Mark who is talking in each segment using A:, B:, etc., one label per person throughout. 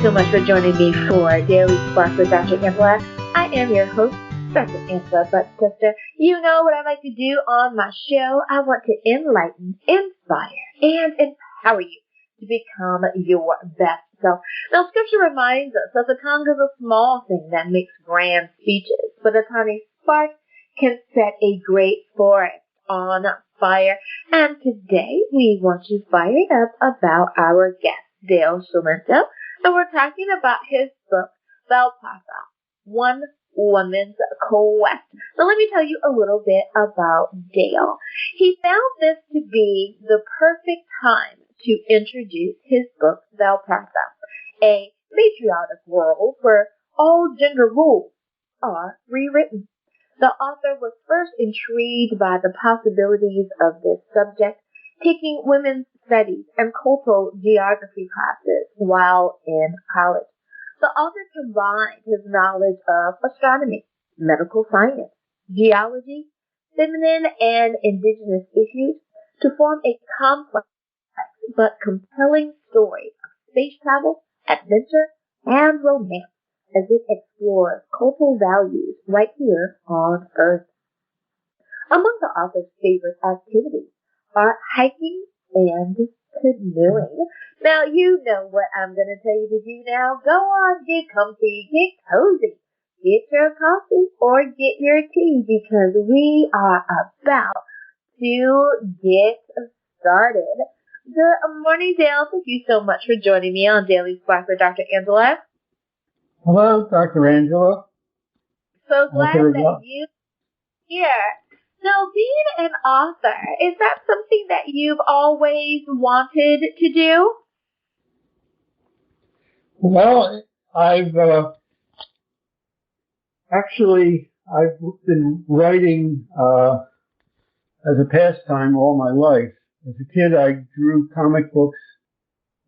A: you so much for joining me for Daily Spark with Dr. Angela. I am your host, Dr. Angela, but sister, you know what I like to do on my show. I want to enlighten, inspire, and empower you to become your best self. Now, Scripture reminds us that the tongue is a small thing that makes grand speeches, but a tiny spark can set a great forest on fire. And today we want you fired up about our guest, Dale Shillito, and we're talking about his book, Valpartha, One Woman's Quest. So let me tell you a little bit about Dale. He found this to be the perfect time to introduce his book, Valpartha, a matriarchal world where all gender roles are rewritten. The author was first intrigued by the possibilities of this subject, taking women's studies and cultural geography classes while in college. The author combined his knowledge of astronomy, medical science, geology, feminine and indigenous issues to form a complex but compelling story of space travel, adventure, and romance as it explores cultural values right here on Earth. Among the author's favorite activities are hiking and canoeing. Now, you know what I'm going to tell you to do now. Go on, get comfy, get cozy, get your coffee or get your tea because we are about to get started. Good morning, Dale. Thank you so much for joining me on Daily Spark with Dr. Angela.
B: Hello, Dr. Angela.
A: So glad that you're here. Now, being an author, is that something that you've always wanted to do?
B: Well, I've been writing as a pastime all my life. As a kid, I drew comic books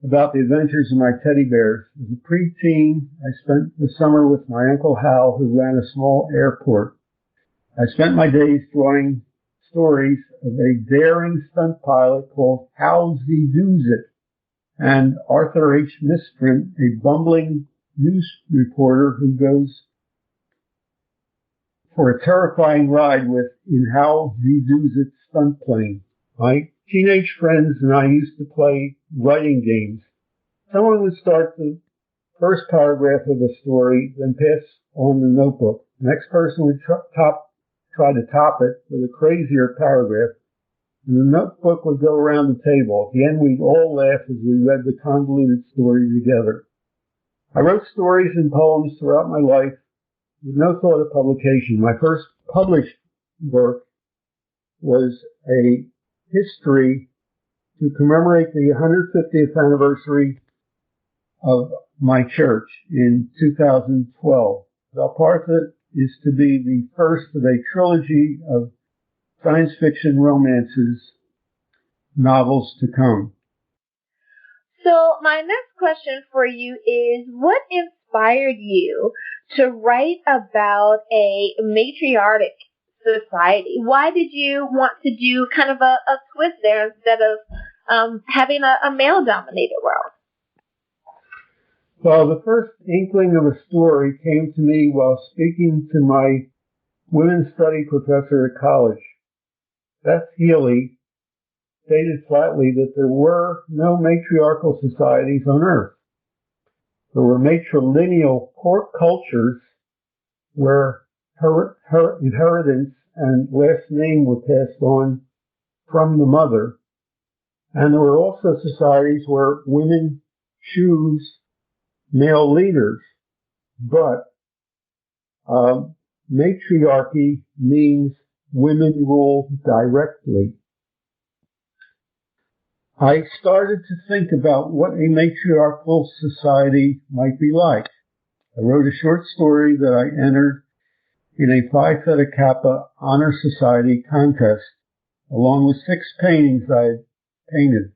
B: about the adventures of my teddy bears. As a preteen, I spent the summer with my Uncle Hal, who ran a small airport. I spent my days drawing stories of a daring stunt pilot called Hal Z-Doos It, and Arthur H. Misprint, a bumbling news reporter who goes for a terrifying ride in Hal Z-Doos It stunt plane. My teenage friends and I used to play writing games. Someone would start the first paragraph of a story, then pass on the notebook. The next person would try to top it with a crazier paragraph, and the notebook would go around the table. At the end, we'd all laugh as we read the convoluted story together. I wrote stories and poems throughout my life with no thought of publication. My first published work was a history to commemorate the 150th anniversary of my church in 2012. Valpartha is to be the first of a trilogy of science fiction romances, novels to come.
A: So my next question for you is, what inspired you to write about a matriarchal society? Why did you want to do kind of a twist there instead of having a male-dominated world?
B: Well, the first inkling of a story came to me while speaking to my women's study professor at college. Beth Healy stated flatly that there were no matriarchal societies on Earth. There were matrilineal cultures where her inheritance and last name were passed on from the mother. And there were also societies where women choose male leaders. But matriarchy means women rule directly. I started to think about what a matriarchal society might be like. I wrote a short story that I entered in a Phi Theta Kappa Honor Society contest, along with 6 paintings I had painted.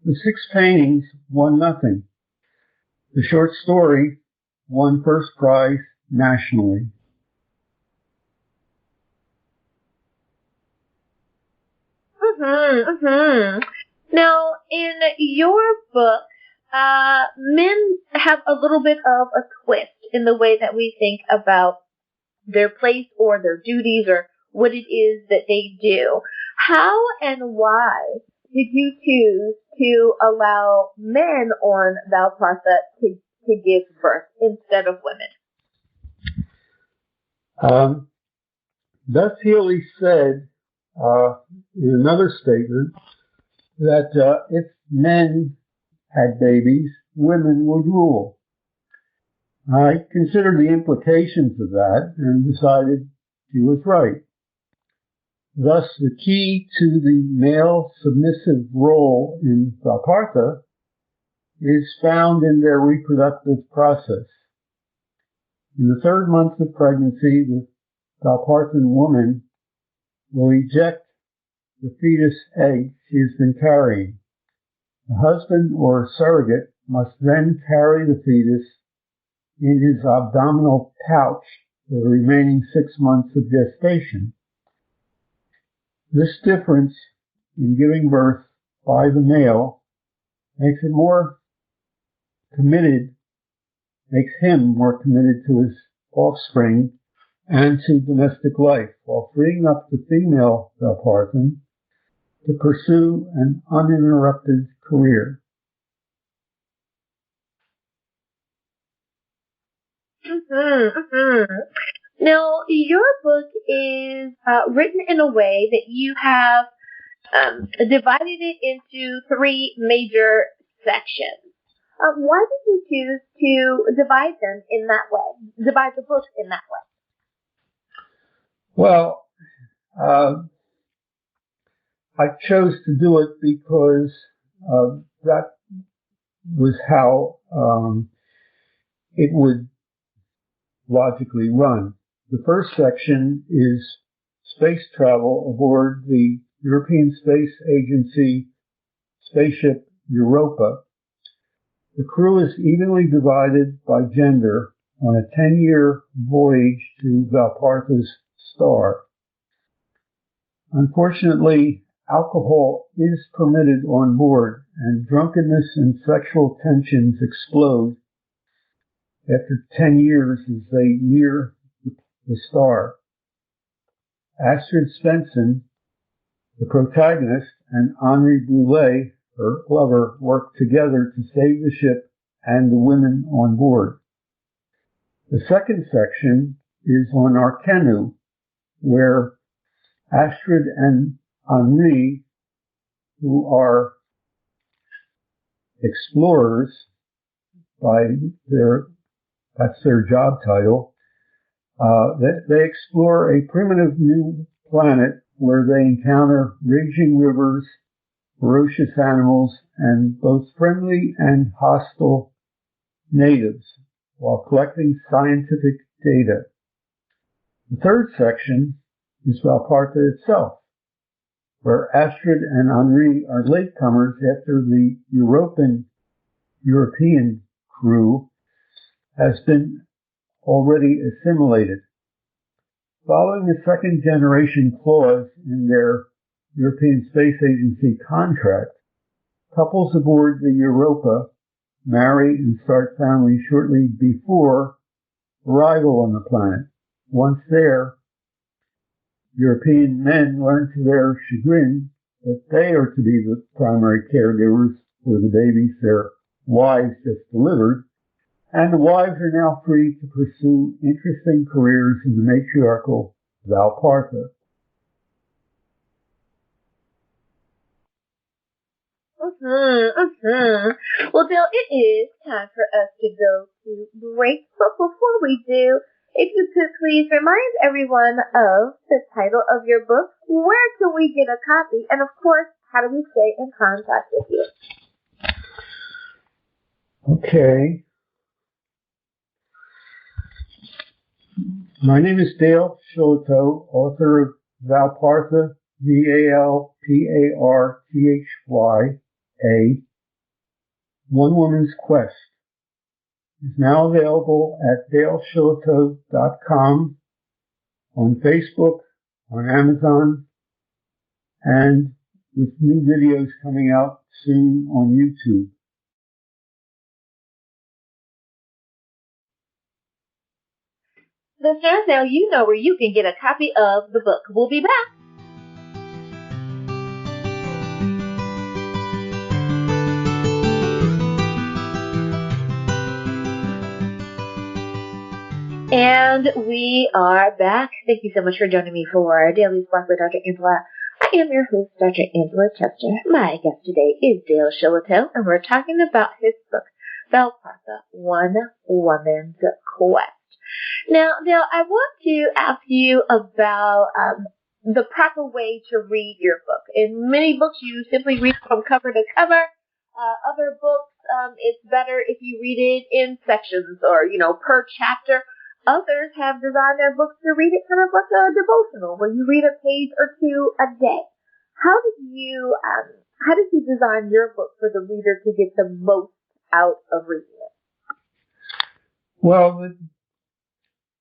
B: The 6 paintings won nothing. The short story won first prize nationally.
A: Now, in your book, men have a little bit of a twist in the way that we think about their place or their duties or what it is that they do. How and why did you choose to allow men on Valpartha to give birth instead of women?
B: Beth Healy said in another statement that if men had babies, women would rule. I considered the implications of that and decided she was right. Thus, the key to the male submissive role in Valpartha is found in their reproductive process. In the 3rd month of pregnancy, the Valparthan woman will eject the fetus egg she has been carrying. The husband or surrogate must then carry the fetus in his abdominal pouch for the remaining 6 months of gestation. This difference in giving birth by the male makes him more committed to his offspring and to domestic life, while freeing up the female Valparthan to pursue an uninterrupted career.
A: Now, your book is written in a way that you have divided it into 3 major sections. Why did you choose to divide them in that way? Divide the book in that way?
B: Well, I chose to do it because that was how it would logically run. The first section is space travel aboard the European Space Agency spaceship Europa. The crew is evenly divided by gender on a 10-year voyage to Valpartha's star. Unfortunately, alcohol is permitted on board, and drunkenness and sexual tensions explode after 10 years as they near the star. Astrid Svensson, the protagonist, and Henri Boulet, her lover, work together to save the ship and the women on board. The second section is on Arkenu, where Astrid and Henri, who are explorers that's their job title, they explore a primitive new planet where they encounter raging rivers, ferocious animals, and both friendly and hostile natives, while collecting scientific data. The third section is Valpartha itself, where Astrid and Henri are latecomers after the European crew has been already assimilated. Following the second generation clause in their European Space Agency contract, couples aboard the Europa marry and start families shortly before arrival on the planet. Once there, European men learn to their chagrin that they are to be the primary caregivers for the babies their wives just delivered, and the wives are now free to pursue interesting careers in the matriarchal Valpartha.
A: Well, Bill, it is time for us to go to break, but before we do, if you could please remind everyone of the title of your book, where can we get a copy, and of course, how do we stay in contact with you?
B: Okay. My name is Dale Shillito, author of Valpartha, Valpartha, One Woman's Quest. It's now available at daleshillito.com, on Facebook, on Amazon, and with new videos coming out soon on YouTube.
A: Listeners, now you know where you can get a copy of the book. We'll be back. And we are back. Thank you so much for joining me for Daily Spark with Dr. Angela. I am your host, Dr. Angela Chester. My guest today is Dale Shillito, and we're talking about his book, Valpartha, One Woman's Quest. Now, Dale, I want to ask you about the proper way to read your book. In many books, you simply read from cover to cover. Other books, it's better if you read it in sections or, per chapter. Others have designed their books to read it kind of like a devotional, where you read a page or two a day. How did you design your book for the reader to get the most out of reading it?
B: Well, the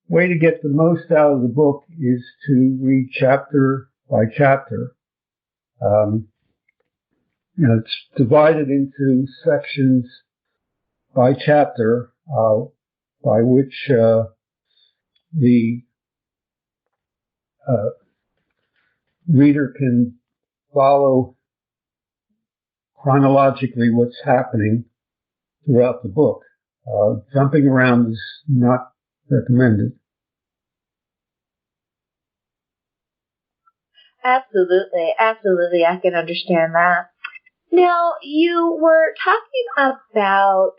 B: way to get the most out of the book is to read chapter by chapter. It's divided into sections by chapter, by which the reader can follow chronologically what's happening throughout the book. Jumping around is not recommended.
A: Absolutely, I can understand that. Now, you were talking about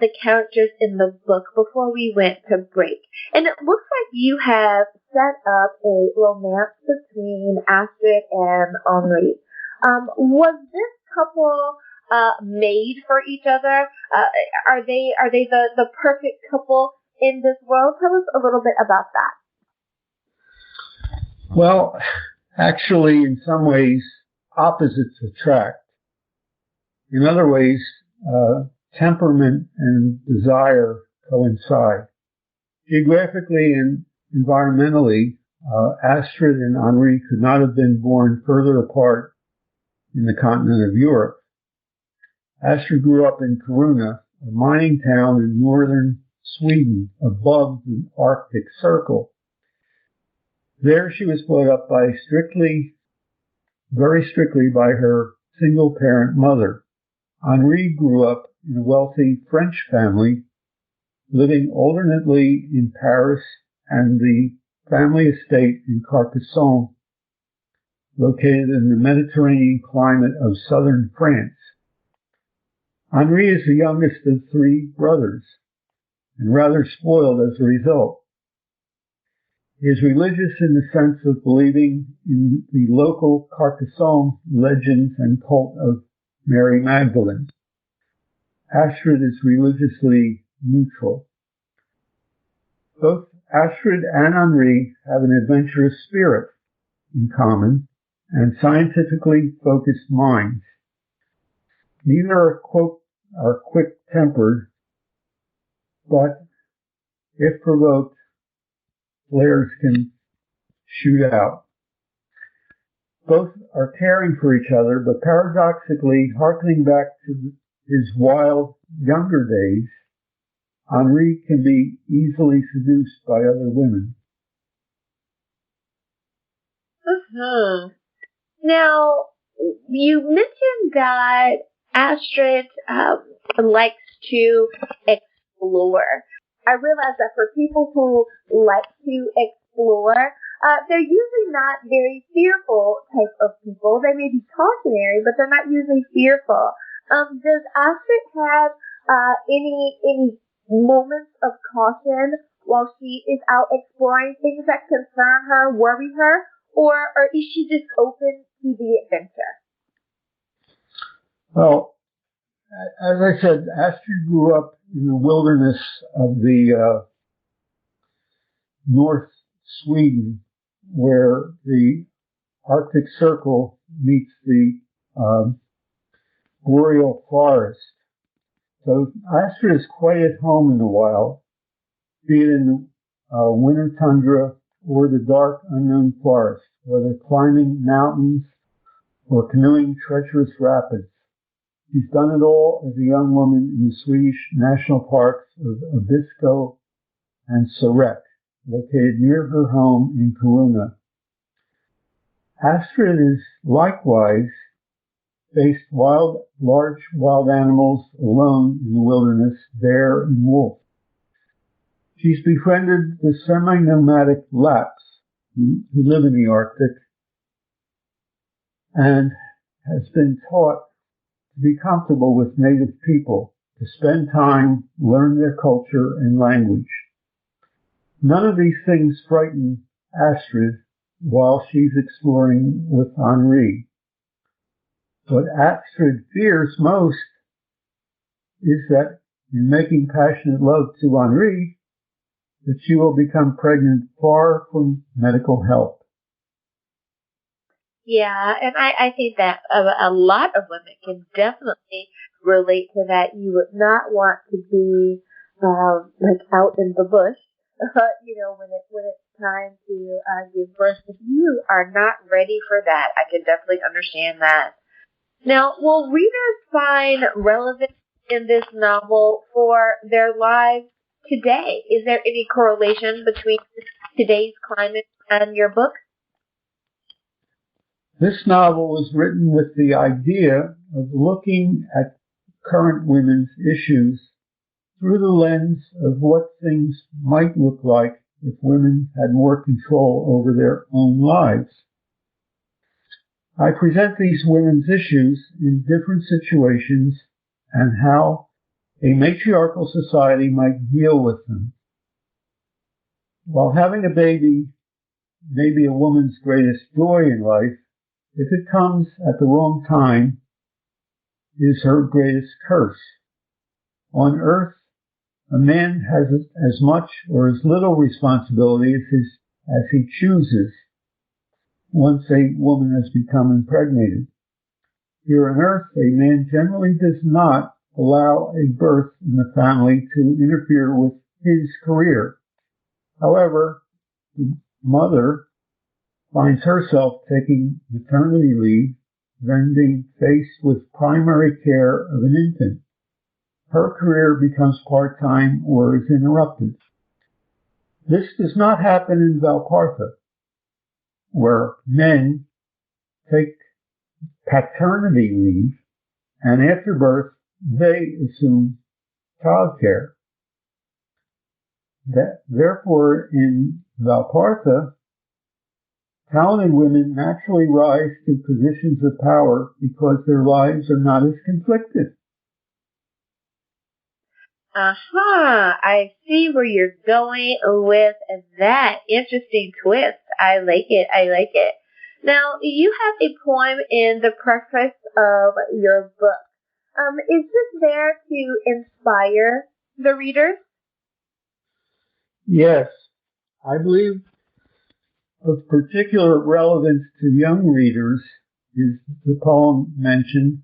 A: the characters in the book before we went to break. And it looks like you have set up a romance between Astrid and Henri. Was this couple made for each other? Are they the perfect couple in this world? Tell us a little bit about that.
B: Well, actually, in some ways, opposites attract. In other ways, temperament and desire coincide. Geographically and environmentally, Astrid and Henri could not have been born further apart in the continent of Europe. Astrid grew up in Kiruna, a mining town in northern Sweden above the Arctic Circle. There she was brought up very strictly by her single-parent mother. Henri grew up in a wealthy French family, living alternately in Paris and the family estate in Carcassonne, located in the Mediterranean climate of southern France. Henri is the youngest of three brothers, and rather spoiled as a result. He is religious in the sense of believing in the local Carcassonne legends and cult of Mary Magdalene. Astrid is religiously neutral. Both Astrid and Henri have an adventurous spirit in common and scientifically focused minds. Neither are quick-tempered, but if provoked, flares can shoot out. Both are caring for each other, but paradoxically, hearkening back to his wild, younger days, Henri can be easily seduced by other women.
A: Now, you mentioned that Astrid likes to explore. I realize that for people who like to explore, they're usually not very fearful type of people. They may be cautionary, but they're not usually fearful. Does Astrid have any moments of caution while she is out exploring, things that concern her, worry her, or is she just open to the adventure?
B: Well, as I said, Astrid grew up in the wilderness of the North Sweden, where the Arctic Circle meets the boreal forest. So Astrid is quite at home in the wild, be it in the winter tundra or the dark unknown forest, whether climbing mountains or canoeing treacherous rapids. She's done it all as a young woman in the Swedish national parks of Abisko and Sarek, located near her home in Corunna. Astrid is likewise faced large wild animals alone in the wilderness, bear and wolf. She's befriended the semi-nomadic Lapps who live in the Arctic and has been taught to be comfortable with native people, to spend time, learn their culture and language. None of these things frighten Astrid while she's exploring with Henri. What Astrid fears most is that in making passionate love to Henri, that she will become pregnant far from medical help.
A: Yeah, and I think that a lot of women can definitely relate to that. You would not want to be like out in the bush, when it's time to give birth. If you are not ready for that, I can definitely understand that. Now, will readers find relevance in this novel for their lives today? Is there any correlation between today's climate and your book?
B: This novel was written with the idea of looking at current women's issues through the lens of what things might look like if women had more control over their own lives. I present these women's issues in different situations and how a matriarchal society might deal with them. While having a baby may be a woman's greatest joy in life, if it comes at the wrong time, it is her greatest curse. On earth, a man has as much or as little responsibility as he chooses once a woman has become impregnated. Here on earth, a man generally does not allow a birth in the family to interfere with his career. However, the mother finds herself taking maternity leave, then being faced with primary care of an infant. Her career becomes part-time or is interrupted. This does not happen in Valpartha, where men take paternity leave and after birth they assume childcare. Therefore, in Valpartha, talented women naturally rise to positions of power because their lives are not as conflicted.
A: I see where you're going with that. Interesting twist. I like it. Now, you have a poem in the preface of your book. Is this there to inspire the readers?
B: Yes, I believe of particular relevance to young readers is the poem mentioned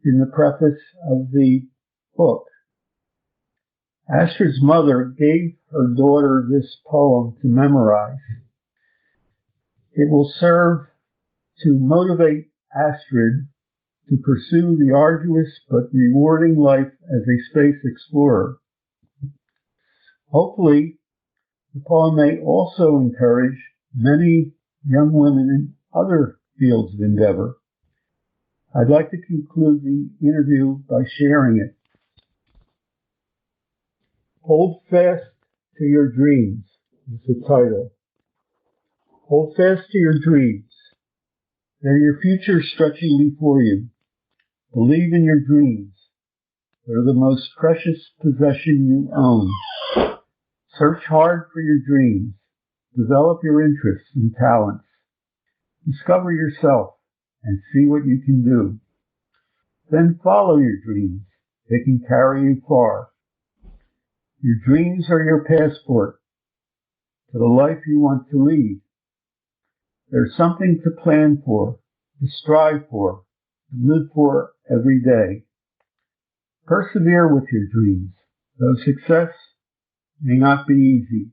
B: in the preface of the book. Astrid's mother gave her daughter this poem to memorize. It will serve to motivate Astrid to pursue the arduous but rewarding life as a space explorer. Hopefully, the poem may also encourage many young women in other fields of endeavor. I'd like to conclude the interview by sharing it. Hold fast to your dreams is the title. Hold fast to your dreams. They're your future stretching before you. Believe in your dreams. They're the most precious possession you own. Search hard for your dreams. Develop your interests and talents. Discover yourself and see what you can do. Then follow your dreams. They can carry you far. Your dreams are your passport to the life you want to lead. There's something to plan for, to strive for, to live for every day. Persevere with your dreams, though success may not be easy,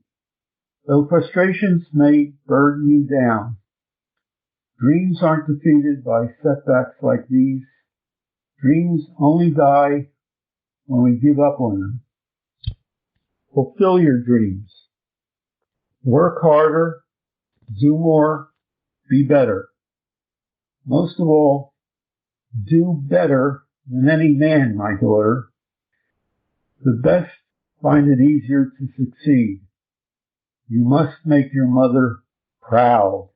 B: though frustrations may burden you down. Dreams aren't defeated by setbacks like these. Dreams only die when we give up on them. Fulfill your dreams. Work harder, do more, be better. Most of all, do better than any man, my daughter. The best find it easier to succeed. You must make your mother proud.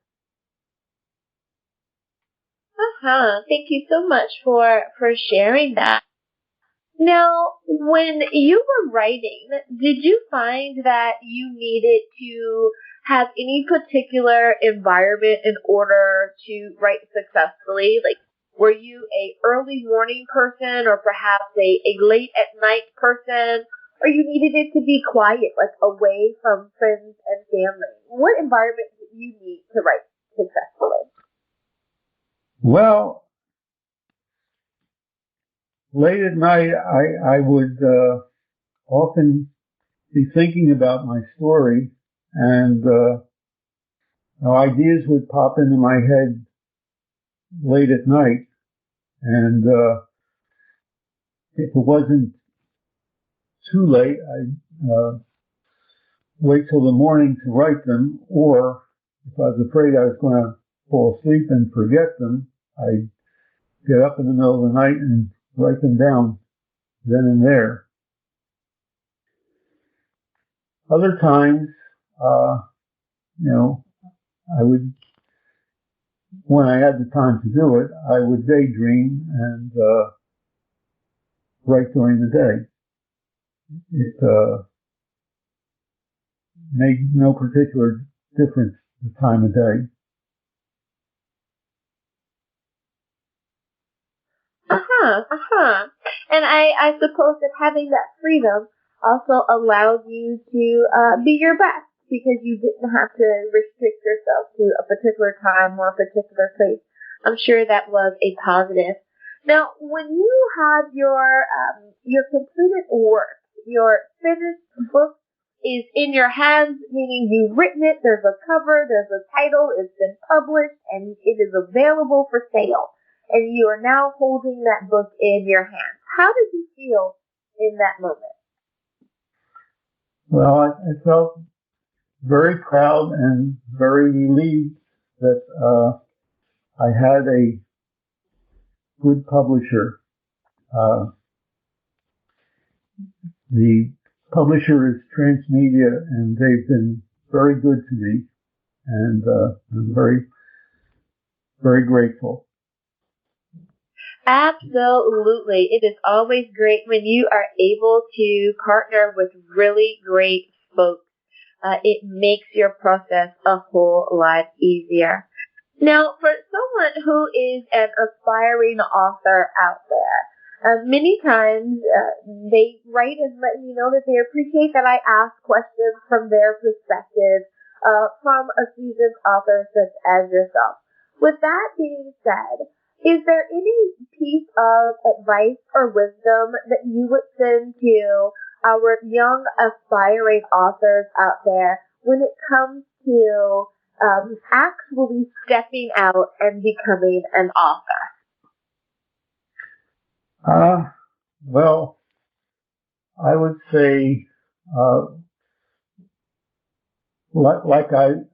A: Thank you so much for sharing that. Now, when you were writing, did you find that you needed to have any particular environment in order to write successfully? Like, were you a early morning person or perhaps a late at night person? Or you needed it to be quiet, like away from friends and family? What environment did you need to write successfully?
B: Well, late at night, I would often be thinking about my story, and ideas would pop into my head late at night. And if it wasn't too late, I'd wait till the morning to write them, or if I was afraid I was going to fall asleep and forget them, I'd get up in the middle of the night and write them down then and there. Other times, I would, when I had the time to do it, I would daydream and write during the day. It made no particular difference the time of day.
A: And I suppose that having that freedom also allowed you to be your best because you didn't have to restrict yourself to a particular time or a particular place. I'm sure that was a positive. Now, when you have your completed work, your finished book is in your hands, meaning you've written it, there's a cover, there's a title, it's been published, and it is available for sale. And you are now holding that book in your hands. How did you feel in that moment?
B: Well, I felt very proud and very relieved that I had a good publisher. The publisher is Transmedia, and they've been very good to me, and I'm very, very grateful.
A: Absolutely. It is always great when you are able to partner with really great folks. It makes your process a whole lot easier. Now, for someone who is an aspiring author out there, many times they write and let me know that they appreciate that I ask questions from their perspective, from a seasoned author such as yourself. With that being said, is there any piece of advice or wisdom that you would send to our young aspiring authors out there when it comes to actually stepping out and becoming an author?
B: Well, I would say, like I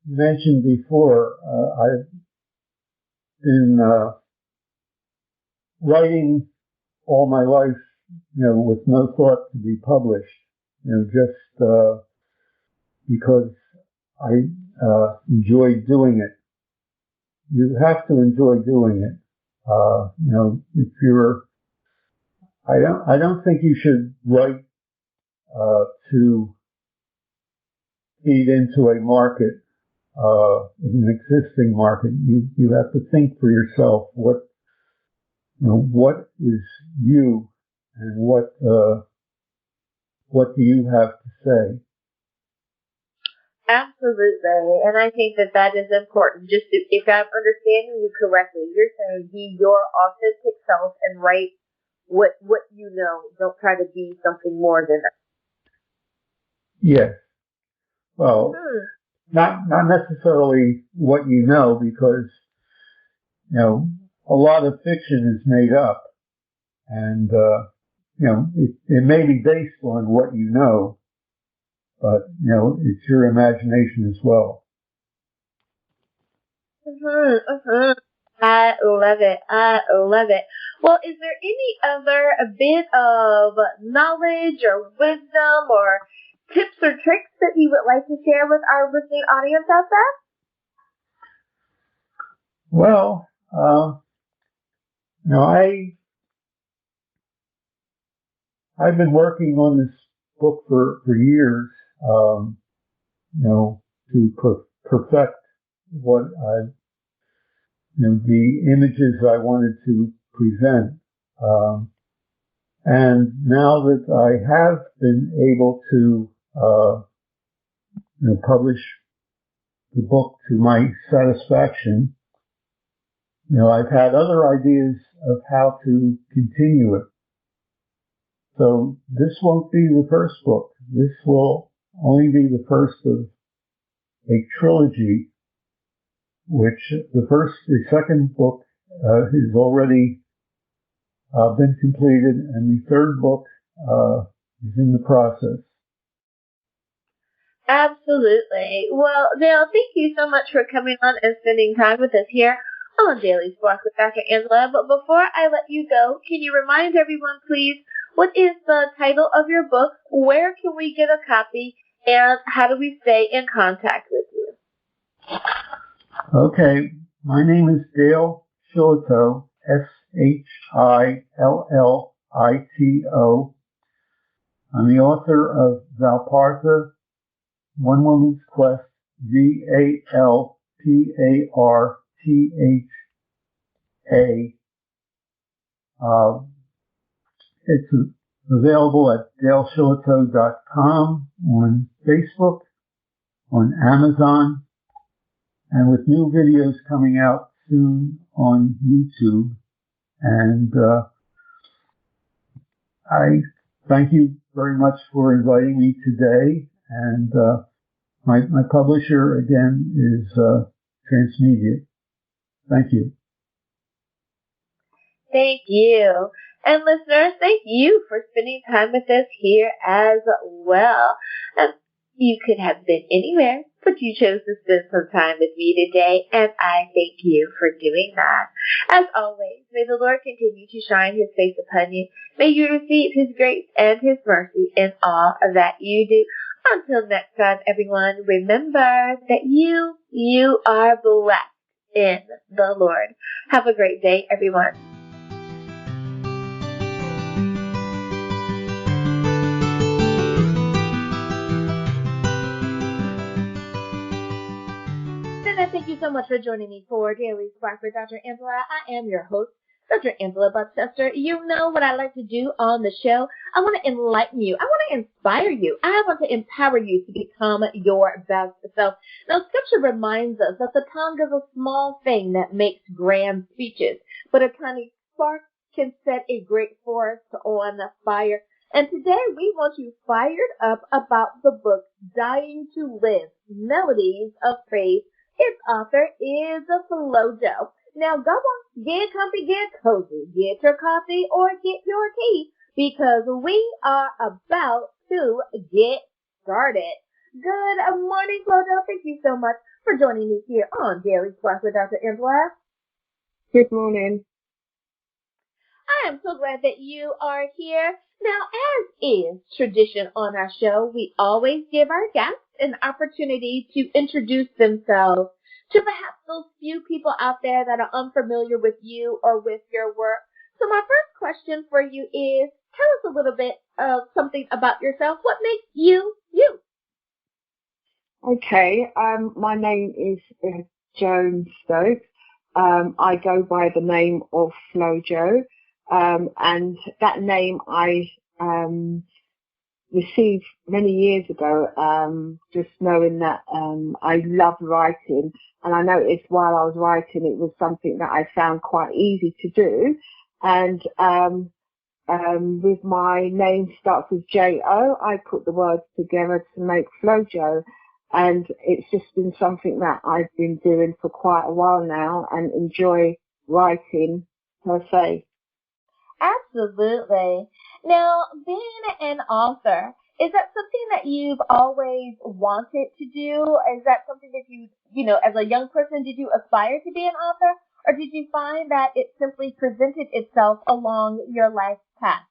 B: mentioned before, I've been writing all my life, with no thought to be published, just because I enjoy doing it. You have to enjoy doing it. If you're, I don't think you should write to feed into a market, an existing market. You have to think for yourself what is you, and what do you have to say.
A: Absolutely, and I think that is important. Just if I'm understanding you correctly, you're saying be your authentic self and write what you know. Don't try to be something more than that.
B: Yes. Well, not necessarily what you know, because a lot of fiction is made up, and it may be based on what you know, but, it's your imagination as well.
A: I love it. I love it. Well, is there any other bit of knowledge or wisdom or tips or tricks that you would like to share with our listening audience out there?
B: Well, I've been working on this book for years, to perfect what the images I wanted to present. And now that I have been able to, publish the book to my satisfaction, I've had other ideas of how to continue it. So this won't be the first book. This will only be the first of a trilogy, which the second book has already been completed, and the third book is in the process.
A: Absolutely. Well, Dale, thank you so much for coming on and spending time with us here on Daily Spark with Dr. Angela. But before I let you go, can you remind everyone, please, what is the title of your book? Where can we get a copy? And how do we stay in contact with you?
B: Okay. My name is Dale Shillito, Shillito. I'm the author of Valpartha, One Woman's Quest, Valpartha. It's available at daleshillito.com, on Facebook, on Amazon, and with new videos coming out soon on YouTube. And I thank you very much for inviting me today. And my publisher, again, is Transmedia. Thank you.
A: Thank you. And listeners, thank you for spending time with us here as well. You could have been anywhere, but you chose to spend some time with me today, and I thank you for doing that. As always, may the Lord continue to shine His face upon you. May you receive His grace and His mercy in all that you do. Until next time, everyone, remember that you are blessed in the Lord. Have a great day, everyone. Thank you so much for joining me for Daily Spark with Dr. Angela. I am your host, Dr. Angela Buckchester. You know what I like to do on the show. I want to enlighten you. I want to inspire you. I want to empower you to become your best self. Now, Scripture reminds us that the tongue is a small thing that makes grand speeches, but a tiny spark can set a great forest on fire. And today we want you fired up about the book, Dying to Live, Melodies of Faith. Its author is Flojo. Now go on, get comfy, get cozy, get your coffee or get your tea, because we are about to get started. Good morning, Flojo. Thank you so much for joining me here on Daily Spark with Dr. Angela.
C: Good morning.
A: I am so glad that you are here. Now, as is tradition on our show, we always give our guests an opportunity to introduce themselves to perhaps those few people out there that are unfamiliar with you or with your work. So my first question for you is, tell us a little bit of something about yourself. What makes you, you?
C: Okay, my name is Joan Stokes. I go by the name of Flojo, and that name I received many years ago, just knowing that I love writing, and I noticed while I was writing it was something that I found quite easy to do, and with my name starts with J-O, I put the words together to make Flojo, and it's just been something that I've been doing for quite a while now and enjoy writing per se.
A: Absolutely. Now, being an author, Is that something that you've always wanted to do? Is that something that as a young person, did you aspire to be an author? Or did you find that it simply presented itself along your life path?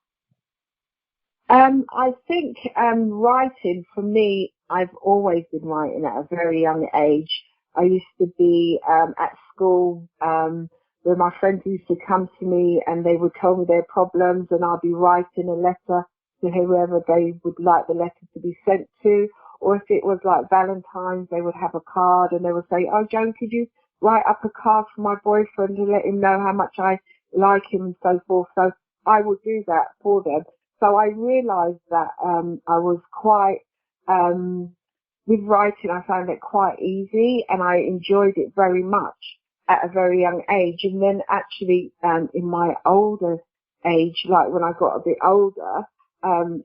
C: I think writing for me, I've always been writing at a very young age. I used to be at school where my friends used to come to me and they would tell me their problems, and I'll be writing a letter to whoever they would like the letter to be sent to. Or if it was like Valentine's, they would have a card and they would say, "Oh, Joan, could you write up a card for my boyfriend to let him know how much I like him," and so forth. So I would do that for them. So I realised that I was quite, with writing, I found it quite easy and I enjoyed it very much at a very young age. And then actually in my older age, like when I got a bit older,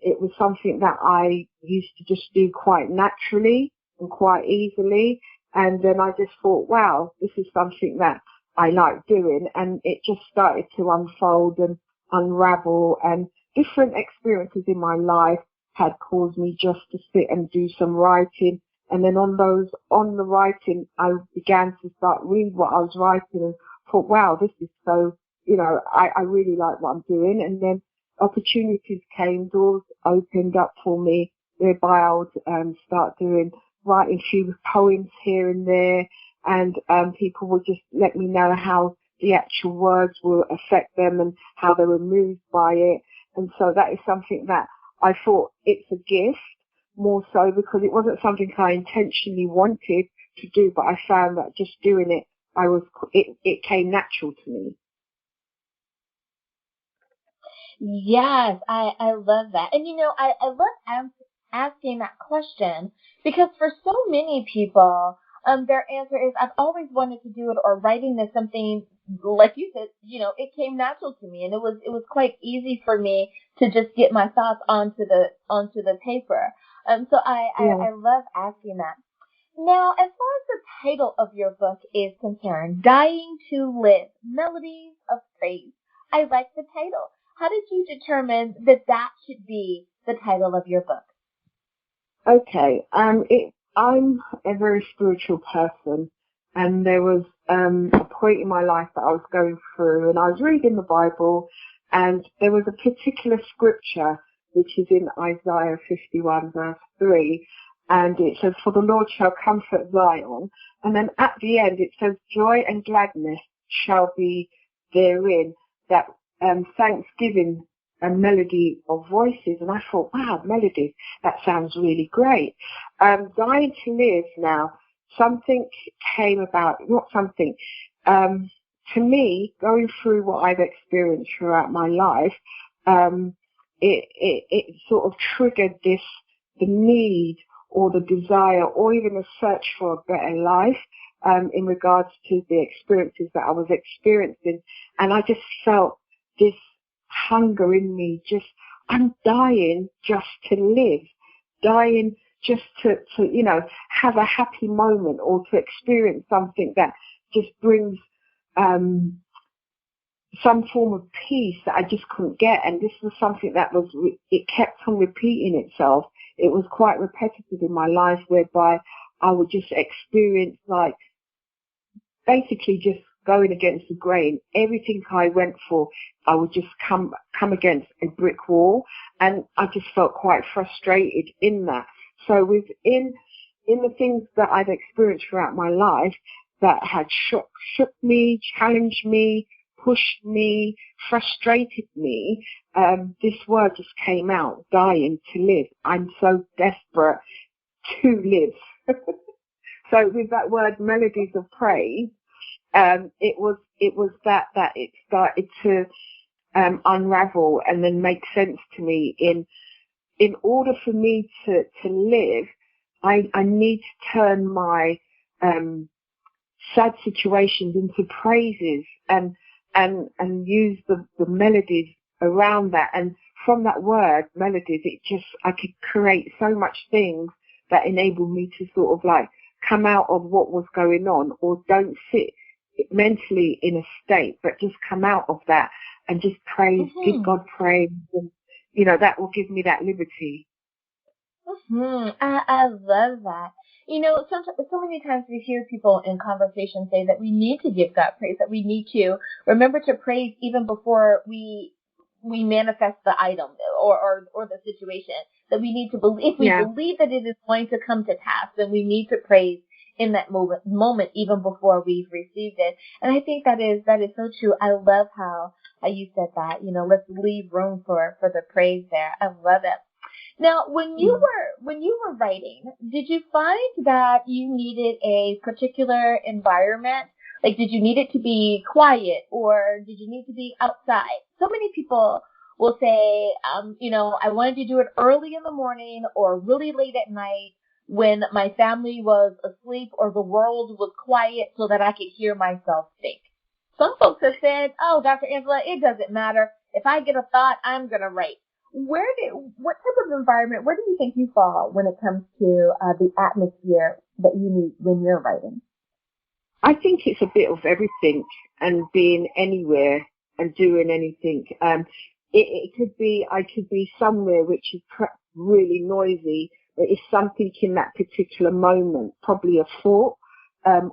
C: it was something that I used to just do quite naturally and quite easily. And then I just thought, wow, this is something that I like doing. And it just started to unfold and unravel, and different experiences in my life had caused me just to sit and do some writing. And then on the writing, I began to start read what I was writing and thought, wow, this is so, I really like what I'm doing. And then opportunities came, doors opened up for me, whereby I would start writing a few poems here and there, and people would just let me know how the actual words will affect them and how they were moved by it. And so that is something that I thought it's a gift, more so because it wasn't something I intentionally wanted to do, but I found that just doing it, it came natural to me.
A: Yes, I love that. And I love asking that question because for so many people, their answer is, I've always wanted to do it, or writing is something, like you said, it came natural to me, and it was quite easy for me to just get my thoughts onto the paper. So I love asking that. Now, as far as the title of your book is concerned, Dying to Live, Melodies of Praise. I like the title. How did you determine that should be the title of your book?
C: Okay, I'm a very spiritual person, and there was a point in my life that I was going through, and I was reading the Bible, and there was a particular scripture which is in Isaiah 51 verse 3, and it says, "For the Lord shall comfort Zion," and then at the end it says, "Joy and gladness shall be therein," that thanksgiving and melody of voices. And I thought, wow, melodies, that sounds really great. Dying to Live now, something came about, not something, to me, going through what I've experienced throughout my life, it sort of triggered the need or the desire or even a search for a better life in regards to the experiences that I was experiencing. And I just felt this hunger in me, I'm dying just to live, dying just to have a happy moment or to experience something that just brings some form of peace that I just couldn't get. And this was something that it kept on repeating itself. It was quite repetitive in my life, whereby I would just experience basically just going against the grain. Everything I went for, I would just come against a brick wall, and I just felt quite frustrated in that. So within the things that I've experienced throughout my life that had shook me, challenged me, pushed me, frustrated me, this word just came out, dying to live. I'm so desperate to live. So with that word, Melodies of Praise, it was that it started to unravel and then make sense to me. In order for me to live, I need to turn my sad situations into praises and use the melodies around that. And from that word, melodies, I could create so much things that enable me to sort of come out of what was going on, or don't sit mentally in a state, but just come out of that and just praise, give God praise, and that will give me that liberty.
A: I love that. So many times we hear people in conversation say that we need to give God praise, that we need to remember to praise even before we manifest the item or the situation. That we need to believe, if we
C: Yeah.
A: believe that it is going to come to pass, then we need to praise in that moment even before we've received it. And I think that is so true. I love how you said that. Let's leave room for the praise there. I love it. Now, when you were writing, did you find that you needed a particular environment? Like, did you need it to be quiet, or did you need to be outside? So many people will say, I wanted to do it early in the morning or really late at night when my family was asleep or the world was quiet so that I could hear myself think. Some folks have said, oh, Dr. Angela, it doesn't matter. If I get a thought, I'm going to write. What type of environment, where do you think you fall when it comes to the atmosphere that you need when you're writing?
C: I think it's a bit of everything and being anywhere and doing anything. It could be, I could be somewhere which is really noisy, but it's something in that particular moment, probably a thought,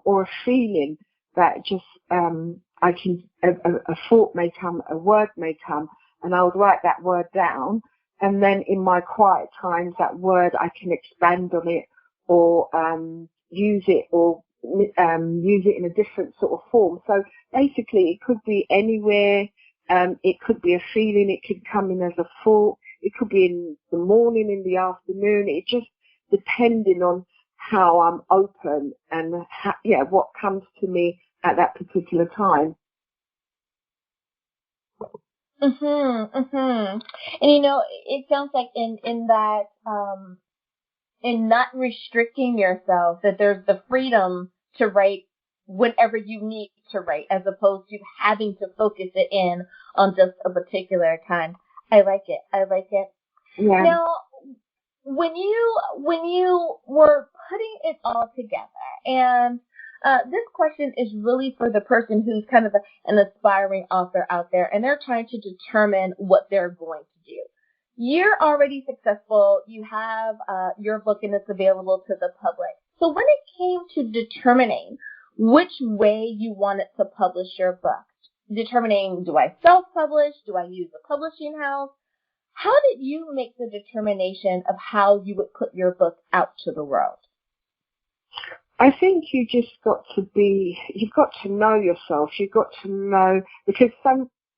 C: or a feeling that just, a thought may come, a word may come, and I would write that word down. And then in my quiet times, that word, I can expand on it or, use it or, use it in a different sort of form. So basically it could be anywhere. It could be a feeling. It could come in as a thought. It could be in the morning, in the afternoon. It just depending on how I'm open and what comes to me at that particular time.
A: And it sounds like in that in not restricting yourself, that there's the freedom to write whenever you need to write, as opposed to having to focus it in on just a particular time. I like it.
C: Yeah.
A: Now, when you were putting it all together, and this question is really for the person who's kind of an aspiring author out there, and they're trying to determine what they're going to do. You're already successful. You have your book, and it's available to the public. So when it came to determining which way you wanted to publish your book, determining, do I self-publish? Do I use a publishing house? How did you make the determination of how you would put your book out to the world?
C: I think you've got to know yourself. You've got to know, because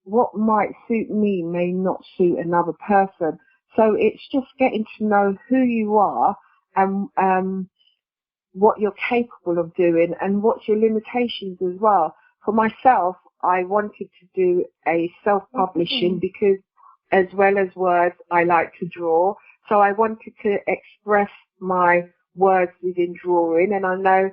C: what might suit me may not suit another person. So it's just getting to know who you are and what you're capable of doing and what's your limitations as well. For myself, I wanted to do a self-publishing because as well as words, I like to draw. So I wanted to express my words within drawing, and I know,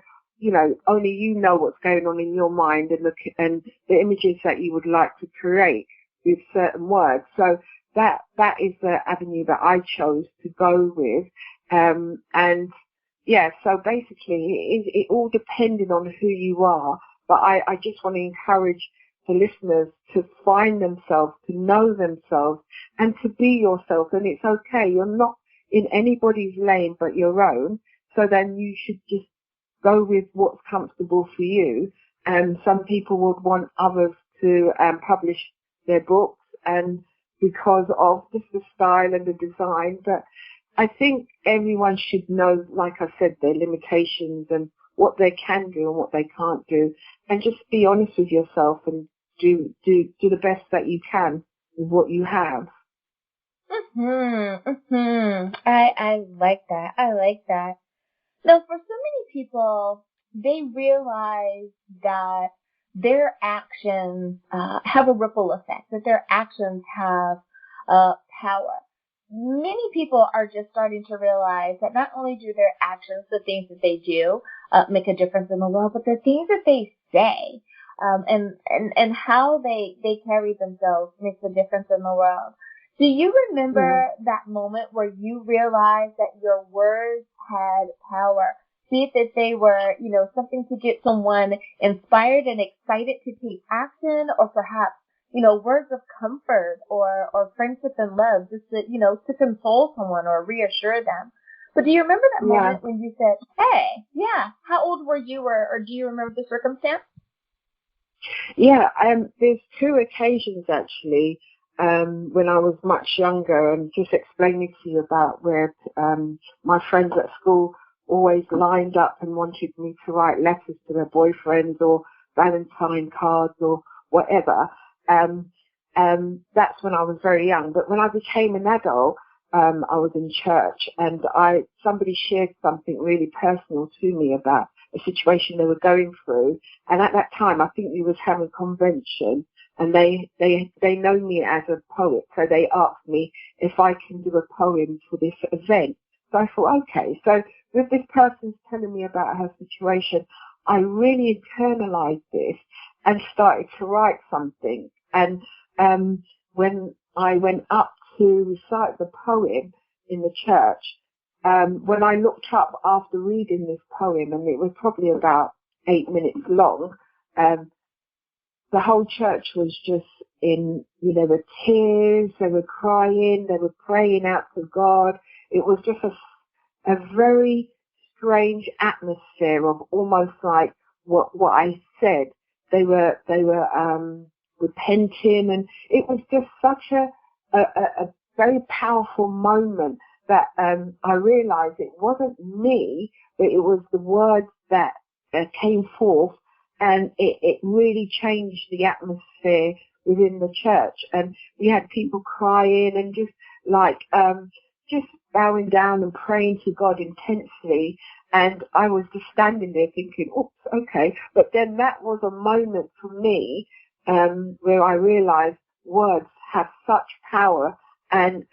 C: only you know what's going on in your mind and the images that you would like to create with certain words. So that is the avenue that I chose to go with. So basically it all depended on who you are. But I just want to encourage the listeners to find themselves, to know themselves, and to be yourself. And it's okay. You're not in anybody's lane but your own. So then you should just go with what's comfortable for you. And some people would want others to publish their books, and because of just the style and the design. But I think everyone should know, like I said, their limitations and what they can do and what they can't do, and just be honest with yourself and do the best that you can with what you have.
A: I like that. Now, for so many people, they realize that their actions have a ripple effect, that their actions have power. Many people are just starting to realize that not only do their actions, the things that they do, make a difference in the world, but the things that they say, and how they carry themselves makes a difference in the world. Do you remember that moment where you realized that your words had power? See if that they were, something to get someone inspired and excited to take action, or perhaps, words of comfort or friendship and love, just to, to console someone or reassure them. But do you remember that
C: Yeah.
A: moment when you said, hey, yeah, how old were you or do you remember the circumstance?
C: Yeah, there's two occasions actually, when I was much younger, and just explaining to you about where my friends at school always lined up and wanted me to write letters to their boyfriends or Valentine cards or whatever. That's when I was very young. But when I became an adult, I was in church and somebody shared something really personal to me about a situation they were going through. And at that time, I think we was having convention, and they know me as a poet. So they asked me if I can do a poem for this event. So I thought, okay. So with this person telling me about her situation, I really internalized this and started to write something. And when I went up to recite the poem in the church, when I looked up after reading this poem, and it was probably about 8 minutes long, the whole church was just there were tears, they were crying, they were praying out to God. It was just a very strange atmosphere of almost like what I said. They were repenting, and it was just such a very powerful moment that I realized it wasn't me, but it was the words that came forth, and it really changed the atmosphere within the church. And we had people crying and just bowing down and praying to God intensely. And I was just standing there thinking, oops, okay. But then that was a moment for me where I realized words have such power. And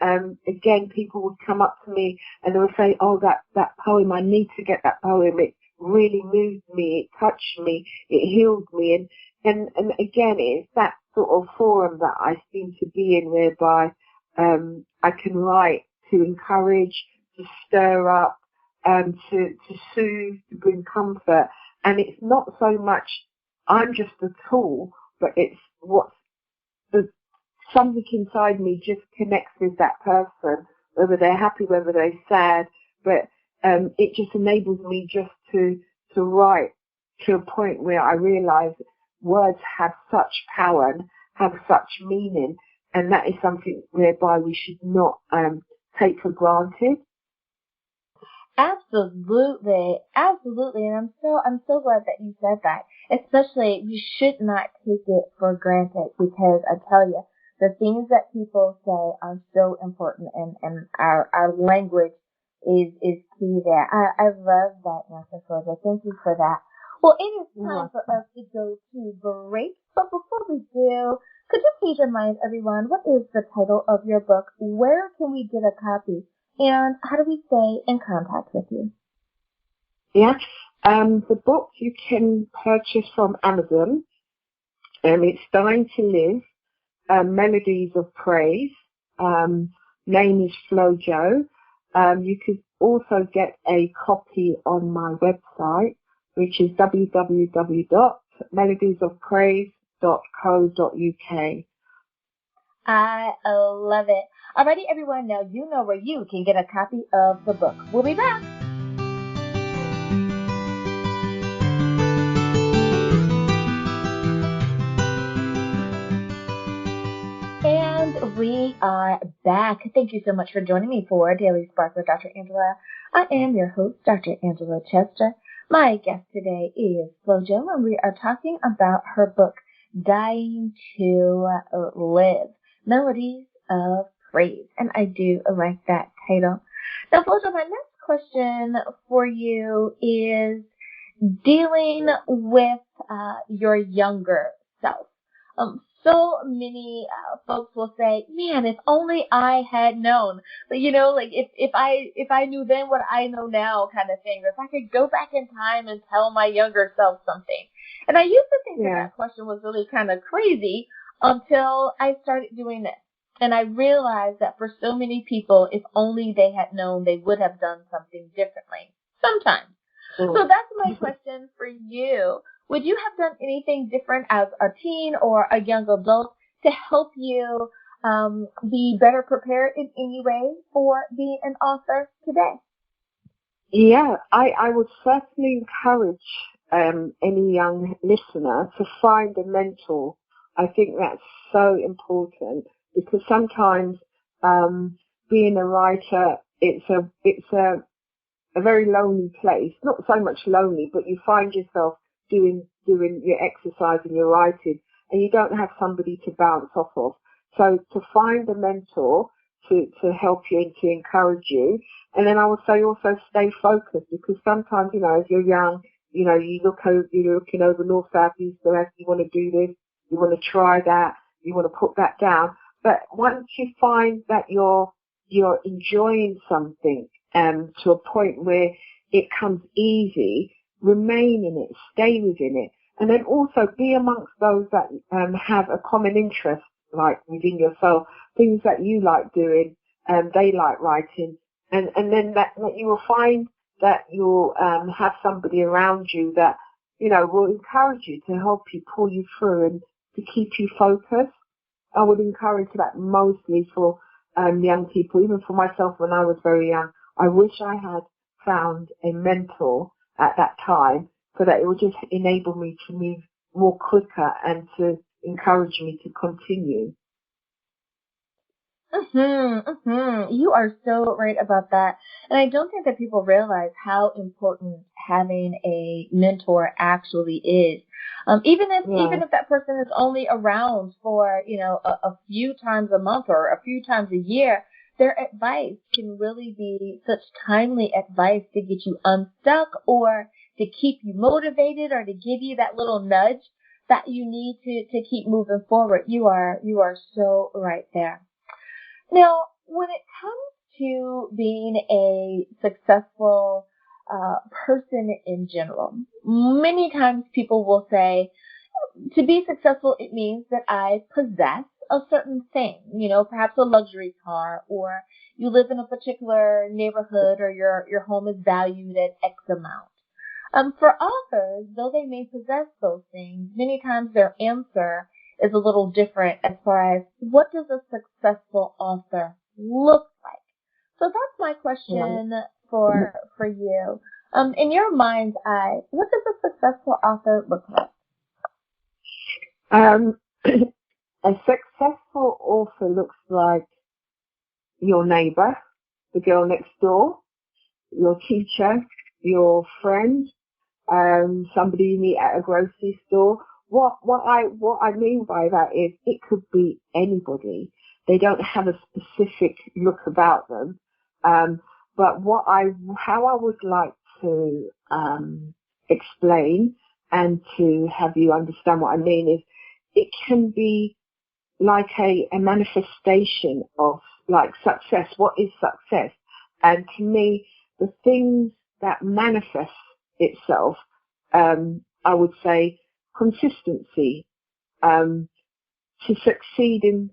C: again, people would come up to me and they would say, oh, that poem, I need to get that poem. It really moved me, it touched me, it healed me. And again, it's that sort of forum that I seem to be in, whereby I can write to encourage, to stir up, to soothe, to bring comfort. And it's not so much I'm just a tool, but it's something inside me just connects with that person, whether they're happy, whether they're sad. But it just enables me just to write to a point where I realize words have such power and have such meaning, and that is something whereby we should not take for granted.
A: Absolutely, absolutely, and I'm so glad that you said that. Especially, we should not take it for granted, because I tell you, the things that people say are so important, and our language is key there. I love that answer, Flojo. Thank you for that. Well, it is time for us to go to break, but before we do, could you please remind everyone, what is the title of your book? Where can we get a copy? And how do we stay in contact with you?
C: Yeah, the book you can purchase from Amazon. It's Dying to Live, Melodies of Praise. Name is Flojo. You could also get a copy on my website, which is www.melodiesofpraise.co.uk.
A: I love it. Alrighty, everyone, now you know where you can get a copy of the book. We'll be back. And we are back. Thank you so much for joining me for Daily Spark with Dr. Angela. I am your host, Dr. Angela Chester. My guest today is Flojo, and we are talking about her book, Dying to Live, Melodies of Praise. And I do like that title. Now, Flojo, my next question for you is dealing with your younger self. So many folks will say, man, if only I had known. But, like if I knew then what I know now, kind of thing. Or if I could go back in time and tell my younger self something. And I used to think that question was really kind of crazy until I started doing this. And I realized that for so many people, if only they had known, they would have done something differently. Sometimes. So that's my question for you. Would you have done anything different as a teen or a young adult to help you be better prepared in any way for being an author today?
C: Yeah, I would certainly encourage any young listener to find a mentor. I think that's so important because sometimes being a writer, it's a very lonely place. Not so much lonely, but you find yourself doing your exercise and your writing, and you don't have somebody to bounce off of. So to find a mentor to help you and to encourage you, and then I would say also stay focused because sometimes as you're young, you're looking over north, south, east, west. You want to do this, you want to try that, you want to put that down. But once you find that you're enjoying something to a point where it comes easy, remain in it, stay within it, and then also be amongst those that have a common interest, like within yourself, things that you like doing, they like writing, and then that you will find that you'll have somebody around you that will encourage you to help you pull you through and to keep you focused. I would encourage that mostly for young people, even for myself when I was very young. I wish I had found a mentor at that time so that it would just enable me to move more quicker and to encourage me to continue.
A: You are so right about that. And I don't think that people realize how important having a mentor actually is. Even if that person is only around for, a few times a month or a few times a year, their advice can really be such timely advice to get you unstuck or to keep you motivated or to give you that little nudge that you need to keep moving forward. You are so right there. Now, when it comes to being a successful person in general, many times people will say, to be successful, it means that I possess a certain thing, perhaps a luxury car, or you live in a particular neighborhood, or your home is valued at X amount. For authors, though they may possess those things, many times their answer is a little different as far as what does a successful author look like. So that's my question for you. In your mind's eye, what does a successful author look like?
C: A successful author looks like your neighbor, the girl next door, your teacher, your friend, somebody you meet at a grocery store. What I mean by that is it could be anybody. They don't have a specific look about them. But how I would like to explain and to have you understand what I mean is it can be like a manifestation of like success. What is success? And to me, the things that manifest itself, I would say consistency, to succeed in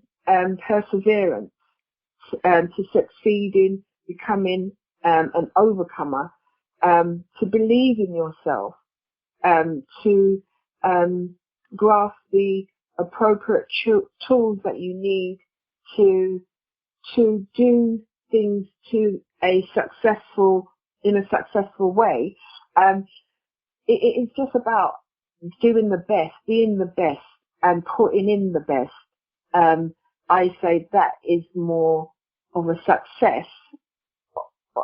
C: perseverance, to succeed in becoming an overcomer, to believe in yourself, to grasp the appropriate tools that you need to do things in a successful way. It's just about doing the best, being the best, and putting in the best. I say that is more of a success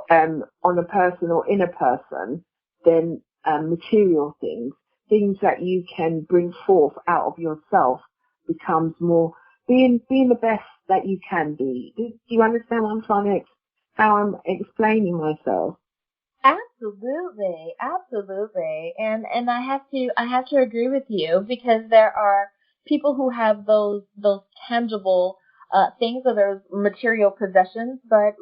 C: on a person or in a person than material things. Things that you can bring forth out of yourself becomes more being the best that you can be. Do you understand what I'm trying to how I'm explaining myself?
A: Absolutely. And I have to agree with you because there are people who have those tangible things or those material possessions, but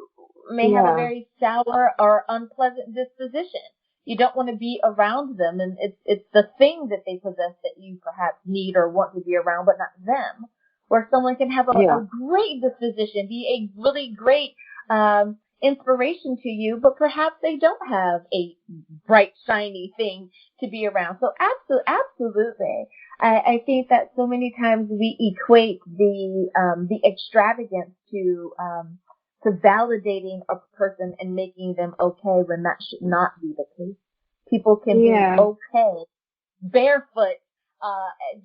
A: may have a very sour or unpleasant disposition. You don't want to be around them, and it's the thing that they possess that you perhaps need or want to be around, but not them. Where someone can have a great disposition, be a really great inspiration to you, but perhaps they don't have a bright, shiny thing to be around. So absolutely. I think that so many times we equate the extravagance to to validating a person and making them okay when that should not be the case. People can be okay barefoot,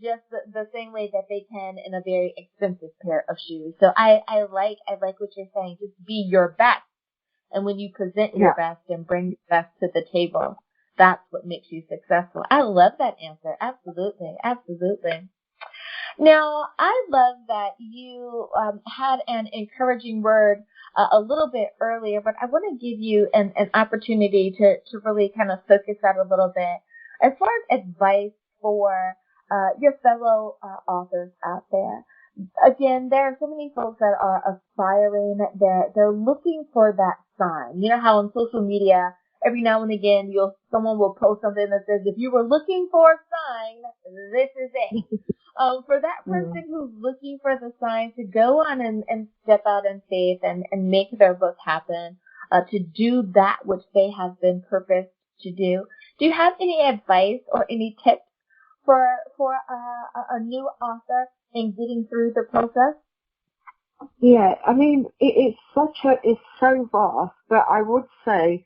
A: just the same way that they can in a very expensive pair of shoes. So I like what you're saying. Just be your best. And when you present your best and bring your best to the table, that's what makes you successful. I love that answer. Absolutely. Absolutely. Now, I love that you had an encouraging word a little bit earlier, but I want to give you an opportunity to really kind of focus that a little bit. As far as advice for your fellow authors out there, again, there are so many folks that are aspiring. They're looking for that sign. You know how on social media, every now and again, someone will post something that says, if you were looking for a sign, this is it. For that person who's looking for the sign to go on and step out in faith and make their book happen, to do that which they have been purposed to do. Do you have any advice or any tips for a new author in getting through the process?
C: Yeah, I mean, it's so vast, but I would say,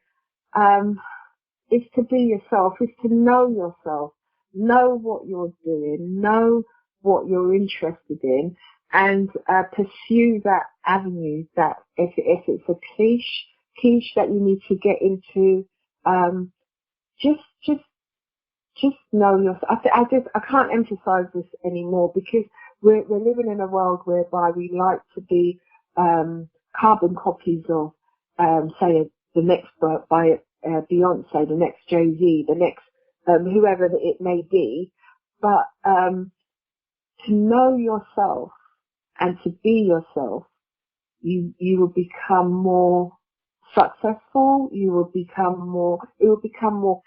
C: is to be yourself, is to know yourself, know what you're doing, know what you're interested in, and pursue that avenue. That if it's a quiche that you need to get into, just know yourself. I can't emphasize this anymore, because we're living in a world whereby we like to be carbon copies of, say, the next by Beyonce, the next Jay-Z, the next whoever it may be. But to know yourself and to be yourself, you will become more successful. It will become more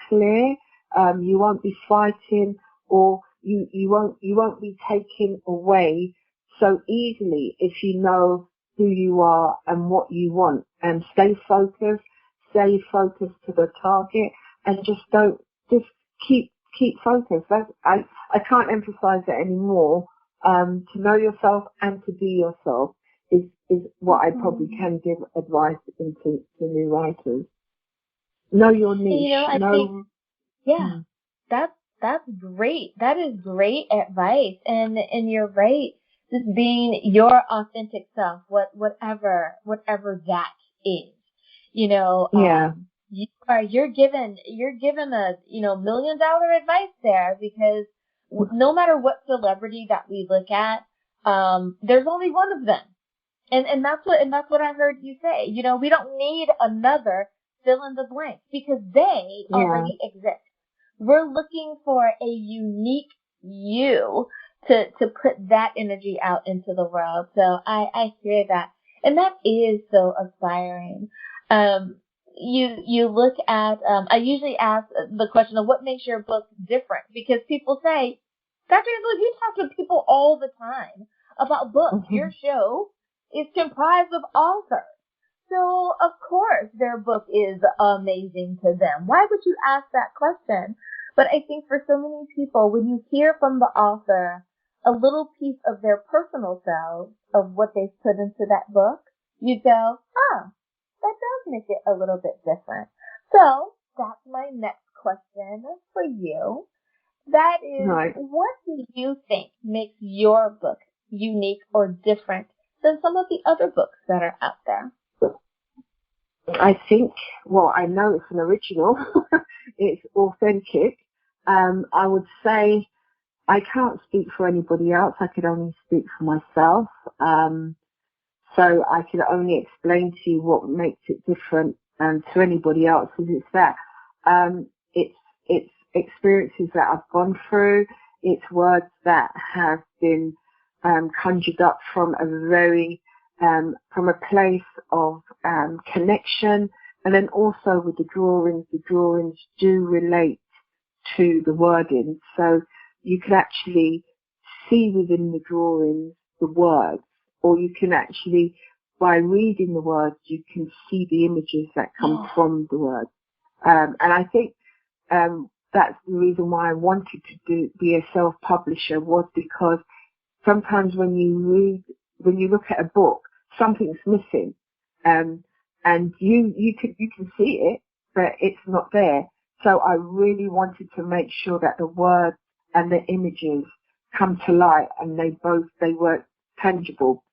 C: clear. You won't be fighting, or you won't be taken away so easily if you know who you are and what you want. And stay focused to the target, and just keep focused. I can't emphasize that anymore. To know yourself and to be yourself is what I probably can give advice to new writers. Know your niche.
A: That's great. That is great advice, and you're right. Just being your authentic self, whatever that is. You're given a $1 million advice there, because no matter what celebrity that we look at, there's only one of them, and that's what I heard you say. We don't need another fill in the blank, because they already exist. We're looking for a unique you to put that energy out into the world. So I hear that, and that is so inspiring. You look at, I usually ask the question of what makes your book different, because people say, Dr. Angela, you talk to people all the time about books. Your show is comprised of authors. So, of course, their book is amazing to them. Why would you ask that question? But I think for so many people, when you hear from the author a little piece of their personal selves, of what they've put into that book, you go, that does make it a little bit different. So that's my next question for you. That is, what do you think makes your book unique or different than some of the other books that are out there?
C: I think, I know it's an original. It's authentic. I would say I can't speak for anybody else. I could only speak for myself. So I can only explain to you what makes it different to anybody else. Is it's that it's experiences that I've gone through. It's words that have been conjured up from from a place of connection, and then also with the drawings do relate to the wording, so you can actually see within the drawings the words, or you can actually, by reading the words, you can see the images that come from the words. And I think that's the reason why I wanted to be a self-publisher, was because sometimes when you look at a book, something's missing. and you can see it, but it's not there. So I really wanted to make sure that the words and the images come to light, and they were tangible,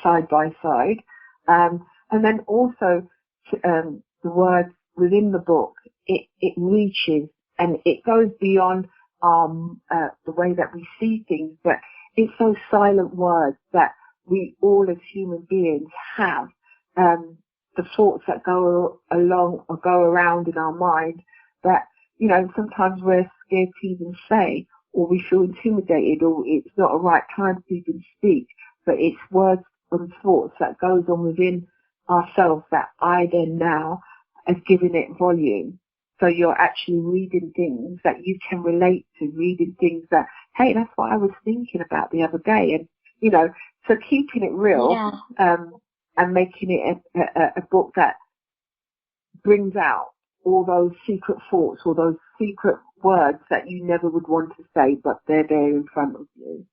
C: side by side. And then also, the words within the book, it reaches and it goes beyond the way that we see things, but it's those silent words that we all as human beings have, the thoughts that go along or go around in our mind that, sometimes we're scared to even say, or we feel intimidated, or it's not a right time to even speak, but it's words and thoughts that goes on within ourselves that I then now have given it volume. So you're actually reading things that you can relate to, reading things that, hey, that's what I was thinking about the other day. And, so keeping it real, and making it a book that brings out all those secret thoughts or those secret words that you never would want to say, but they're there in front of you.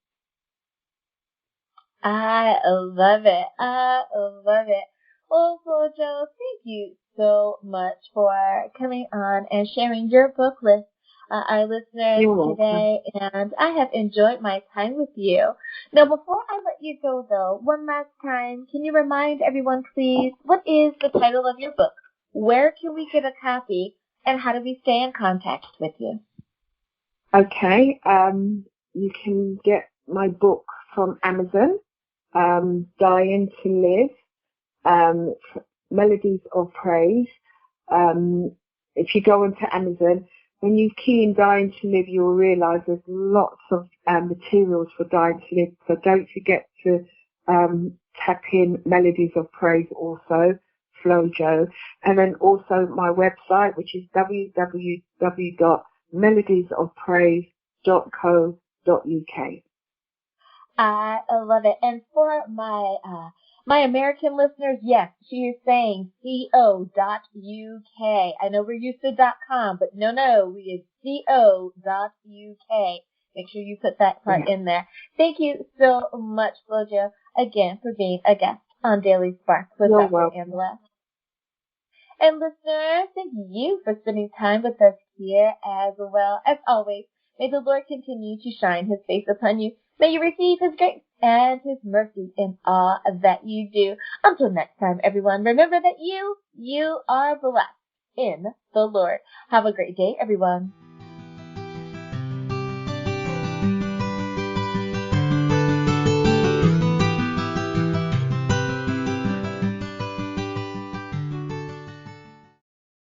A: I love it. I love it. Well, Flojo, thank you so much for coming on and sharing your book with our listeners today, and I have enjoyed my time with you. Now, before I let you go, though, one last time, can you remind everyone, please, what is the title of your book? Where can we get a copy, and how do we stay in contact with you?
C: Okay, you can get my book from Amazon, Dying to Live, Melodies of Praise. If you go into Amazon, when you key in Dying to Live, you'll realise there's lots of materials for Dying to Live. So don't forget to tap in Melodies of Praise also, Flojo. And then also my website, which is www.melodiesofpraise.co.uk.
A: I love it. And for my American listeners, yes, she is saying co.uk. I know we're used to .com, but no, we is co.uk. Make sure you put that part in there. Thank you so much, Flojo, again for being a guest on Daily Spark with Dr. Angela. And listeners, thank you for spending time with us here as well. As always, may the Lord continue to shine his face upon you. May you receive his grace and his mercy in all that you do. Until next time, everyone, remember that you are blessed in the Lord. Have a great day, everyone.